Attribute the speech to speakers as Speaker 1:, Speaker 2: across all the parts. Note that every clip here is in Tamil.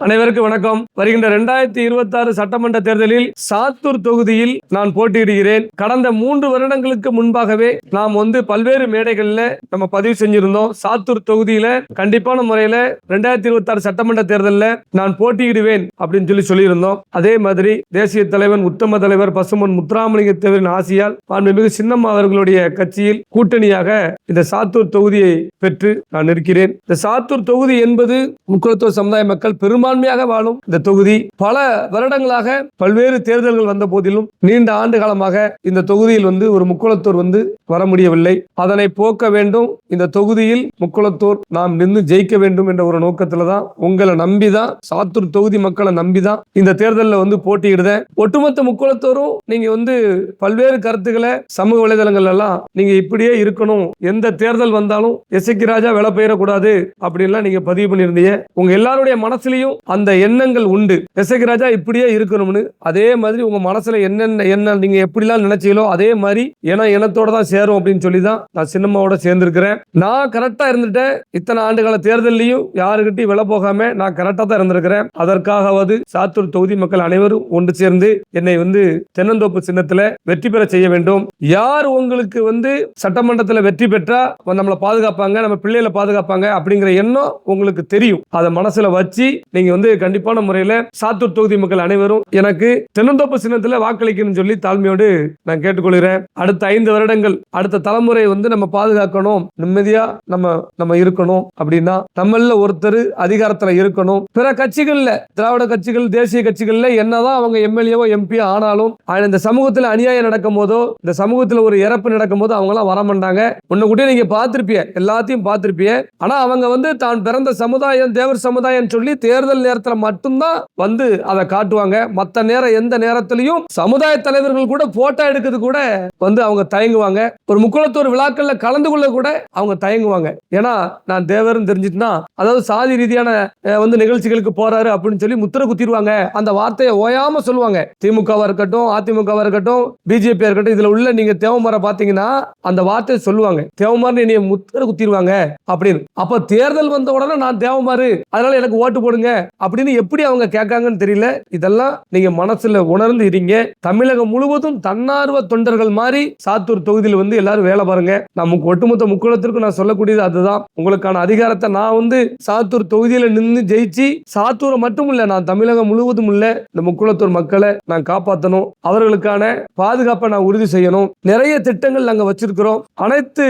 Speaker 1: அனைவருக்கும் வணக்கம். வருகின்ற 2026 சட்டமன்ற தேர்தலில் சாத்தூர் தொகுதியில் நான் போட்டியிடுகிறேன். கடந்த 3 வருடங்களுக்கு முன்பாகவே நாம் பல்வேறு மேடைகளில் நம்ம பதிவு செஞ்சிருந்தோம். சாத்தூர் தொகுதியில கண்டிப்பான முறையில 2026 சட்டமன்ற தேர்தலில் நான் போட்டியிடுவேன் அப்படின்னு சொல்லியிருந்தோம். அதே மாதிரி தேசிய தலைவர் உத்தம தலைவர் பசுமன் முத்துராமலிங்க தேவரின் ஆசியால் மாண்புமிகு சின்னம்மா அவர்களுடைய கட்சியில் கூட்டணியாக இந்த சாத்தூர் தொகுதியை பெற்று நான் இருக்கிறேன். இந்த சாத்தூர் தொகுதி என்பது முக்குளத்தூர் சமுதாய மக்கள் பெரும்பான்மையாக வாழும் இந்த தொகுதி. பல வருடங்களாக பல்வேறு தேர்தல்கள் வந்த போதிலும் நீண்ட ஆண்டு காலமாக இந்த தொகுதியில் ஒரு முக்குளத்தூர் வர முடியவில்லை. அதனை போக்க வேண்டும். இந்த தொகுதியில் முக்குளத்தூர் நாம் நின்று ஜெயிக்க வேண்டும் என்ற ஒரு நோக்கத்துல தான், உங்களை நம்பிதான், சாத்தூர் தொகுதி மக்களை நம்பிதான் இந்த தேர்தலில் போட்டியிடுத. ஒட்டுமொத்த முக்குளத்தூரும் நீங்க பல்வேறு கருத்துக்களை சமூக வலைதளங்கள் எல்லாம் நீங்க இப்படியே இருக்கணும், எந்த தேர்தல் வந்தாலும் எசக்கி ராஜா விலை பெயரக்கூடாது அப்படின்லாம் நீங்க பதிவு பண்ணியிருந்தீங்க. உங்க எல்லாருடைய மனசுலயும் அந்த எண்ணங்கள் உண்டு, எசக்கி ராஜா இப்படியே இருக்கணும்னு. அதே மாதிரி உங்க மனசுல என்ன நீங்க எப்படிலாம் நினைச்சீங்களோ அதே மாதிரி இனத்தோட தான் சேரும் அப்படின்னு சொல்லி தான் நான் சின்னம்மாவோட சேர்ந்திருக்கிறேன். நான் கரெக்டா இருந்துட்டேன். இத்தனை ஆண்டுகால தேர்தலையும் யாருக்கிட்டையும் விலை போகாம நான் கரெக்டா தான் இருந்திருக்கிறேன். அதற்காகவது சாத்தூர் தொகுதி மக்கள் அனைவரும் ஒன்று சேர்ந்து என்னை தென்னந்தோப்பு சின்னத்துல வெற்றி பெற செய்ய வேண்டும். யார் உங்களுக்கு சட்டமன்றத்தில் வெற்றி பெற்றா நம்மளை பாதுகாப்பாங்க, நம்ம பிள்ளைகளை பாதுகாப்பாங்க அப்படிங்கிற எண்ணம் உங்களுக்கு தெரியும். அதை மனசுல வச்சு நீங்க கண்டிப்பான முறையில சாத்தூர் தொகுதி மக்கள் அனைவரும் எனக்கு தென்னந்தோப்பு சின்னத்துல வாக்களிக்கணும்னு சொல்லி தாழ்மையோடு நான் கேட்டுக்கொள்கிறேன். அடுத்த 5 வருடங்கள் அடுத்த தலைமுறை நம்ம பாதுகாக்கணும், நிம்மதியா நம்ம இருக்கணும் அப்படின்னா நம்மள ஒருத்தர் அதிகாரத்துல இருக்கணும். பிற கட்சிகள்ல, திராவிட கட்சிகள், தேசிய கட்சிகள்ல என்னதான் அவங்க எம்எல்ஏவோ எம்பியோ ஆனாலும் இந்த சமூகத்துல அநியாயம் நடக்கும் போதோ, இந்த சமூகத்துல ஒரு இறப்பு நடக்கும் போது அவங்க எல்லாம் வரமாட்டாங்க. உன்னை கூட நீங்க பார்த்திருப்பீங்க, எல்லாத்தையும் பார்த்திருப்பீங்க. ஆனா அவங்க தான் பிறந்த சமுதாயம் தேவர் சமுதாயம் சொல்லி தேர்தல் நேரத்தில் மட்டும்தான் அதை காட்டுவாங்க. மற்ற நேரம் எந்த நேரத்திலையும் சமுதாய தலைவர்கள் கூட போட்டோ எடுக்கிறது கூட அவங்க தயங்குவாங்க. ஒரு முக்குளத்தூர் விழாக்கள்ல கலந்து கொள்ள கூட அவங்க தயங்குவாங்க. ஏன்னா நான் தேவர்னு தெரிஞ்சிட்டுனா, அதாவது சாதி ரீதியான நிகழ்ச்சிகளுக்கு போறாரு அப்படின்னு சொல்லி முத்திர குத்திடுவாங்க. அந்த வார்த்தையை ஓயாம சொல்லுவாங்க. திமுகவா இருக்கட்டும், அதிமுகவா இருக்கட்டும், பிஜேபி இருக்கட்டும், இதுல உள்ள நீங்க தேவமார பாத்தீங்கன்னா அந்த வார்த்தையை சொல்லுவாங்க, தேவமாறு நீ முத்திர குத்திடுவாங்க அப்படின்னு. அப்ப தேர்தல் வந்த உடனே நான் தேவமாறு, அதனால எனக்கு ஓட்டு போடுங்க அப்படின்னு எப்படி அவங்க கேட்காங்கன்னு தெரியல. இதெல்லாம் நீங்க மனசுல உணர்ந்து இருங்க. தமிழகம் முழுவதும் தன்னார்வ தொண்டர்கள் மாதிரி சாத்தூர் தொகுதியில் எல்லாரும் வேலை பாருங்க. நமக்கு ஒட்டுமொத்த முக்குளத்திற்கு நான் சொல்லக்கூடியது அதுதான். உங்களுக்கான அதிகாரத்தை நான் சாத்தூர் தொகுதியில நின்று ஜெயிச்சு, சாத்தூரை மட்டும் இல்ல, நான் தமிழகம் முழுவதும் உள்ள இந்த முக்குளத்தூர் மக்களை நான் காப்பாற்றணும். அவர்களுக்கான பாதுகாப்பை நான் உறுதி செய்யணும். நிறைய திட்டங்கள் நாங்க வச்சிருக்கிறோம். அனைத்து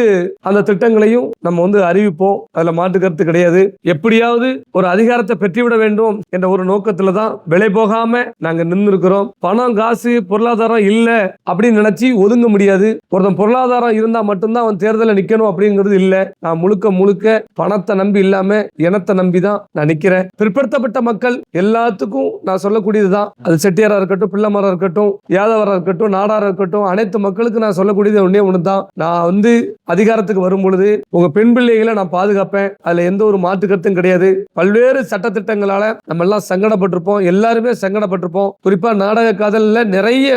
Speaker 1: அந்த திட்டங்களையும் நம்ம அறிவிப்போம். அதுல மாற்று கருத்து கிடையாது. எப்படியாவது ஒரு அதிகாரத்தை பெற்றுவிட வேண்டும் என்ற ஒரு நோக்கத்துல தான் விலை போகாம நாங்க நின்று இருக்கிறோம். பணம், காசு, பொருளாதாரம் இல்ல அப்படின்னு நினைச்சு ஒதுங்க முடியாது. ஒருத்தன் பொருளாதாரம் இருந்தா மட்டும்தான் அவன் தேர்தலில் நிக்கணும் அப்படிங்கிறது இல்ல. நான் முழுக்க பணத்தை நம்பி இல்லாம இனத்தை நம்பி தான் நான் நிக்கிறேன். பிற்படுத்தப்பட்ட மக்கள் எல்லாத்துக்கும் நான் சொல்லக்கூடியதுதான். அது செட்டியாரா இருக்கட்டும், பிள்ளைமாரா இருக்கட்டும், யாதவரா இருக்கட்டும், நாடாரா இருக்கட்டும், அனைத்து மக்களுக்கு நான் சொல்லக்கூடியது ஒன்னே ஒண்ணுதான். நான் அதிகாரத்துக்கு வரும் பொழுது உங்க பெண் பிள்ளைகளை நான் பாதுகாப்பேன். அதுல எந்த ஒரு மாற்று கருத்தும் கிடையாது. பல்வேறு சட்ட திட்டங்களால நம்ம எல்லாம் சங்கடப்பட்டிருப்போம். எல்லாருமே சங்கடப்பட்டிருப்போம். குறிப்பா நாடக காதல்ல நிறைய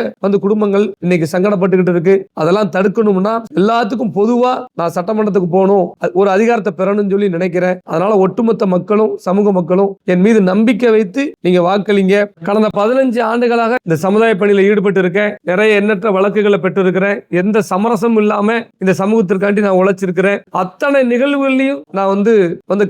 Speaker 1: குடும்பங்கள் இன்னைக்கு சங்கடப்பட்டுக்கிட்டு இருக்கு. அதெல்லாம் தடுக்கணும்னா எல்லாத்துக்கும் பொதுவா நான் சட்டமன்றத்துக்கு போகணும், ஒரு அதிகாரத்தை பெறணும்னு சொல்லி நினைக்கிறேன். அதனால ஒட்டுமொத்த மக்களும், சமூக மக்களும் என் மீது நம்பிக்கை வைத்து நீங்க வாக்களிங்க. கடந்த 15 ஆண்டுகளாக இந்த சமுதாய பணியில ஈடுபட்டு இருக்கேன். நிறைய எண்ணற்ற வழக்குகளை பெற்று இருக்கிறேன். எந்த சமரசமும் இல்லாம இந்த சமூகத்திற்காண்டி நான் உழைச்சிருக்கிறேன். அத்தனை நிகழ்வுகளையும் நான்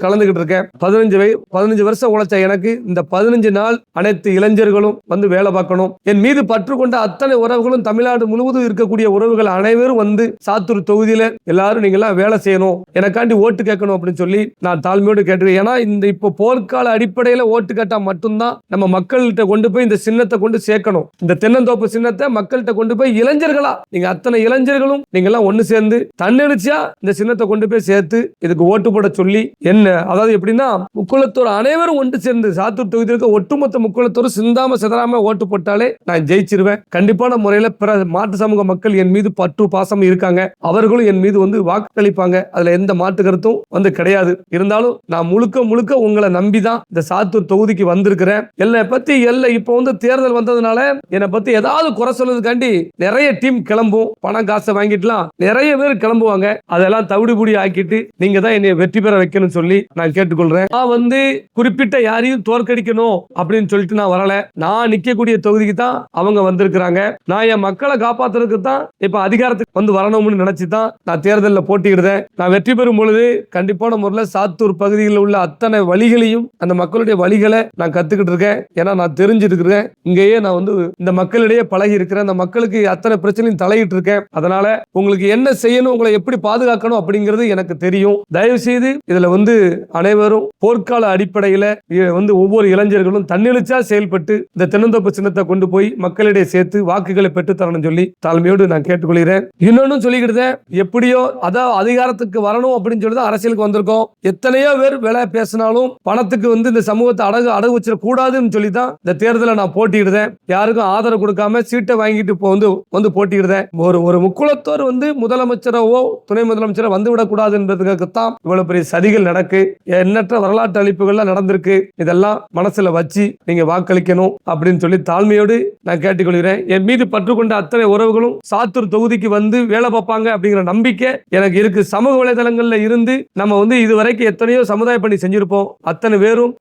Speaker 1: கலந்துகிட்டு இருக்கேன். 15 வருஷம் உழைச்ச எனக்கு இந்த 15 நாள் அனைத்து இளைஞர்களும் வேலை பார்க்கணும். என் மீது பற்று கொண்ட அத்தனை உறவுகளும், தமிழ்நாடு முழுவதும் இருக்கக்கூடிய உறவுகள் அனைவரும் சாத்தூர் தொகுதியில எல்லாரும் நீங்க எல்லாம் வேலை செய்யணும், எனக்காண்டி ஓட்டு கேட்கணும் அப்படின்னு சொல்லி நான் தாழ்மையோடு கேட்டுருக்கேன். ஏன்னா இந்த இப்போ போர்க்கால அடிப்படையில ஓட்டு கேட்டா மட்டும்தான் நம்ம மக்கள்கிட்ட கொண்டு போய் இந்த சின்னத்தை கொண்டு சேர்க்கணும். இந்த தென்னந்தோப்பு சின்னத்தை மக்கள்கிட்ட கொண்டு போய் இளைஞர்களா நீங்க அத்தனை இளைஞர்களும் நீங்க எல்லாம் ஒண்ணு சேர்ந்து தன்னெழுச்சியா இந்த சின்னத்தை கொண்டு போய் சேர்த்து இதுக்கு ஓட்டு போட சொல்லி என்ன, அதாவது எப்படின்னா முக்குளத்தூர் அனைவரும் ஒன்று சேர்ந்து சாத்தூர் தொகுதிக்கு ஒட்டுமொத்த முக்குளத்தூர் சிந்தாம சிதறாம ஓட்டு போட்டாலே நான் ஜெயிச்சிருவேன். கண்டிப்பான முறையில பிற மாற்று சமூக மக்கள் என் மீது பற்று பாசம் இருக்காங்க. அவர்களும் என் மீது வாக்களிப்பாங்க. அதுல எந்த மாற்று கருத்தும் கிடையாது. இருந்தாலும் நான் முழுக்க உங்களை நம்பிதான் இந்த சாத்தூர் தொகுதிக்கு வந்திருக்கிறேன். என்னை பத்தி இப்போ தேர்தல் வந்ததுனால என்னை பத்தி ஏதாவது குறை சொல்றதுக்காண்டி நிறைய டீம் கிளம்பும். பணம் காசை வாங்கிட்டுலாம் நிறைய பேர் கிளம்புவாங்க. அதெல்லாம் தவிடுபுடி ஆக்கிட்டு நீங்க தான் என்னை வெற்றி பெற வைக்கணும்னு சொல்லி நான் கேட்டுக்கொள்றேன். நான் குறிப்பிட்ட யாரையும் தோற்கடிக்கணும் அப்படின்னு சொல்லிட்டு நான் வரல. நான் நிக்கக்கூடிய தொகுதிக்கு தான் அவங்க வந்திருக்கிறாங்க. நான் என் மக்களை காப்பாத்துறதுக்கு தான் இப்ப அதிகாரத்துக்கு வந்து வரணும்னு நினைச்சு தான் நான் தேர்தலில் போட்டியிடுறேன். நான் வெற்றி பெறும் பொழுது கண்டிப்பான முறையில் சாத்தூர் பகுதியில் உள்ள அத்தனை வழிகளையும் அந்த மக்களுடைய வழிகளை நான் கத்துக்கிட்டு இருக்கேன். ஏன்னா நான் தெரிஞ்சிருக்கிறேன். இங்கேயே நான் வந்து இந்த மக்களிடையே பழகி இருக்கிறேன். அந்த மக்களுக்கு அத்தனை பிரச்சனையும் தலையிட்டு இருக்கேன். அதனால உங்களுக்கு என்ன செய்யணும், உங்களை எப்படி பாதுகாக்கணும் அப்படிங்கிறது எனக்கு தெரியும். தயவு செய்து இதுல வந்து அனைவரும் போர்க்கால அடிப்படையில் வந்து ஒவ்வொரு இளைஞர்களும் தன்னெழுச்சா செயல்பட்டு இந்த தென்னந்தோப்பு சின்னத்தை கொண்டு போய் மக்களிடையே சேர்த்து வாக்குகளை பெற்றுத்தரணும் சொல்லி தாழ்மையோடு நான் கேட்டுக்கொள்கிறேன். இன்னொன்னு சொல்லிக்கிட்டு எப்படியோ அதாவது அதிகாரத்துக்கு வரணும் அப்படின்னு சொல்லி தான் அரசியலுக்கு வந்திருக்கோம். எத்தனையோ பேர் வேலை பேசினாலும் பணத்துக்கு வந்து இந்த சமூகத்தை அடகு வச்சிட கூடாதுன்னு சொல்லி தான் இந்த தேர்தலை நான் போட்டியிடுறேன். யாருக்கும் ஆதரவு கொடுக்காம சீட்டை வாங்கிட்டு இப்போ வந்து போட்டியிடுறேன். ஒரு முக்குளத்தோர் வந்து முதலமைச்சரவோ துணை முதலமைச்சரோ வந்து விடக்கூடாது என்பதுக்காகத்தான் இவ்வளவு பெரிய சதிகள் நடக்கு. எண்ணற்ற வரலாற்று அளிப்புகள்லாம் நடந்திருக்கு. இதெல்லாம் மனசுல வச்சு நீங்க வாக்களிக்கணும் அப்படின்னு சொல்லி தாழ்மையோடு நான் கேட்டுக்கொள்கிறேன். என் மீது பற்றுக்கொண்ட அத்தனை உறவுகளும் சாத்தூர் தொகுதிக்கு வந்து வேலை பார்ப்பாங்க அப்படிங்கிற நம்பிக்கை எனக்கு இருக்கு. சமூக வலைதளங்கள்ல இருந்து நம்ம வந்து இதுவரைக்கும் எத்தனையோ சமுதாய பணி செஞ்சிருப்போம். அத்தனை பேரும்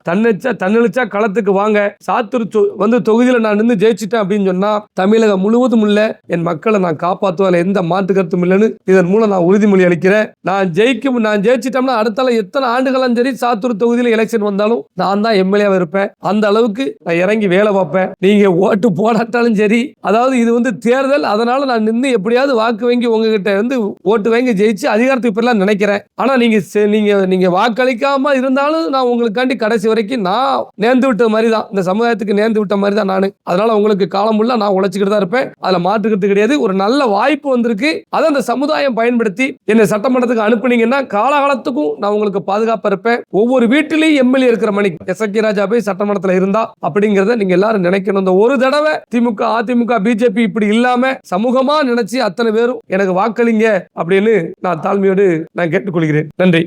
Speaker 1: தன்னெழுச்சா களத்துக்கு வாங்க. சாத்தூர் வந்து தொகுதியில நான் நின்று ஜெயிச்சிட்டேன் அப்படின்னு சொன்னா தமிழகம் முழுவதும் உள்ள என் மக்களை நான் காப்பாற்றுவதில் எந்த மாற்று கருத்தும் இல்லைன்னு இதன் மூலம் நான் உறுதிமொழி அளிக்கிறேன். நான் ஜெயிச்சிட்டோம்னா அடுத்தால எத்தனை ஆண்டுகளும் சரி சாத்தூர் தொகுதியில் எலெக்ஷன் வந்தாலும் நான் தான் எம்எல்ஏவா இருப்பேன். அந்த அளவுக்கு நான் இறங்கி வேலை பார்ப்பேன். நீங்க ஓட்டு போடாட்டாலும் சரி, அதாவது இது வந்து தேர்தல், அதனால நான் நின்று எப்படியாவது வாக்கு வாங்கி உங்ககிட்ட வந்து ஓட்டு வாங்கி ஜெயிச்சு அதிகாரத்துக்கு பெறலாம் நினைக்கிறேன். ஆனா நீங்க வாக்களிக்காம இருந்தாலும் நான் உங்களுக்காண்டி கடைசி வரைக்கும் நான் நேர்ந்து விட்ட மாதிரி தான், இந்த சமுதாயத்துக்கு நேர்ந்து விட்ட மாதிரி தான் நான். அதனால உங்களுக்கு காலம் உள்ள நான் உழைச்சிக்கிட்டு தான் இருப்பேன். அதுல மாற்றுக்கிறது கிடையாது. ஒரு நல்ல வாய்ப்பு வந்திருக்கு. அதை அந்த சமுதாயம் பயன்படுத்தி என்னை சட்டமன்றத்துக்கு அனுப்புனீங்கன்னா காலகாலத்துக்கும் நான் உங்களுக்கு பாதுகாப்பா இருப்பேன். ஒவ்வொரு வீட்டிலையும் எம்எல்ஏ இருக்கிற மணிக்கு எஸ்.கே. ராஜா போய் சட்டமன்றத்தில் இருந்தா அப்படிங்கறத நீங்க எல்லாரும் நினைக்கணும். இந்த ஒரு தடவை திமுக, அதிமுக, பிஜேபி இப்படி இல்லாம சமூகமா நினைச்சு அத்தனை பேரும் எனக்கு வாக்களிங்க அப்படின்னு நான் தாழ்மையோடு நான் கேட்டுக்கொள்கிறேன். நன்றி.